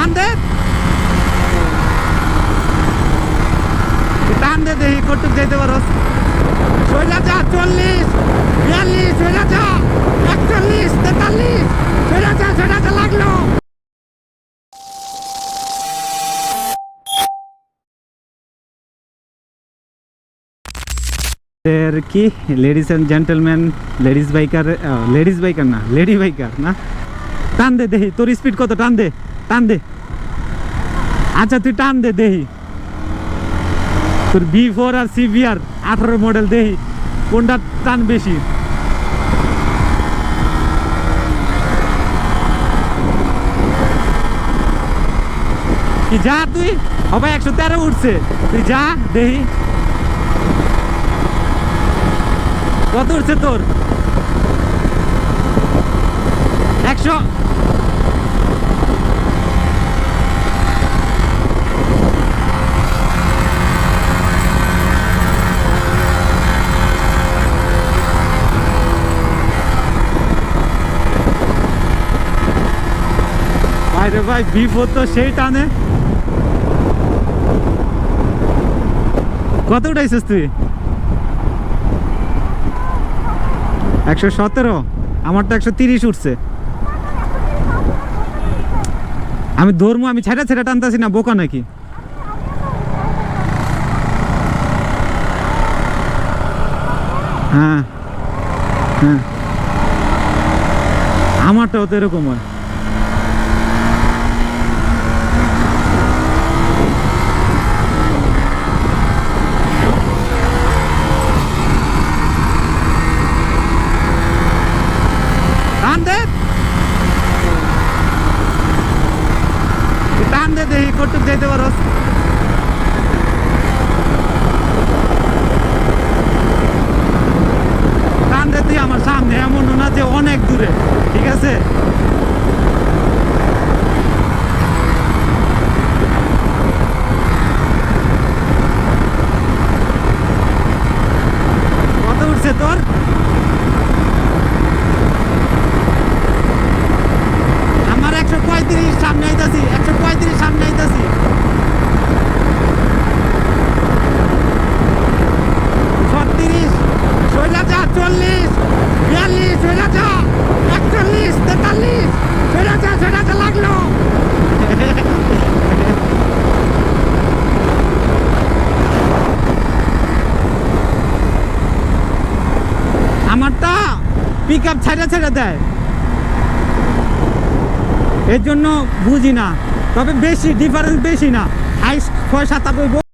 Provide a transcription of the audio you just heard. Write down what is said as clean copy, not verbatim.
টান দে টান দে দেখি কটুক যেতে পারস। সোজা যা 40 42 সোজা যা 41 43 সোজা যা লাগলো। কি ladies and gentleman, ladies biker না, লেডি বাইকার না, টান দে দেখি তোর স্পিড কত, টান দে টান দে। আচ্ছা তুই টান দে দেখি তোর B4 আর CBR 18 মডেল দেখি কোনটা টান বেশি। কি যা তুই হবে 113 উঠছে, তুই যা দেখি কত উঠছে তোর। 100 ভাইরে ভাই B4 তো সেই টানে। কত উঠাইছিস তুই? 117, আমার তো 130 উঠছে। আমি ধর্ম, আমি ছেড়া টানতাছি না, বোকা নাকি? হ্যাঁ হ্যাঁ, আমারটাও তো এরকম হয়। টান দে দেখি কটুক যেতে পারস। টান দে তুই আমার সামনে, এমন না যে অনেক দূরে, ঠিক আছে? কত উঠছে তোর? আমার 135 সামনে আইতাছি, 135 সামনে আইতাছি। 36 সোজা যা 40 42 সোজা যা 41 43 সোজা যা লাগলো। আমারটা পিক আপ ছেড়ে দেয়, এর জন্য বুঝি না। তবে বেশি ডিফারেন্স বেশি না, 27 57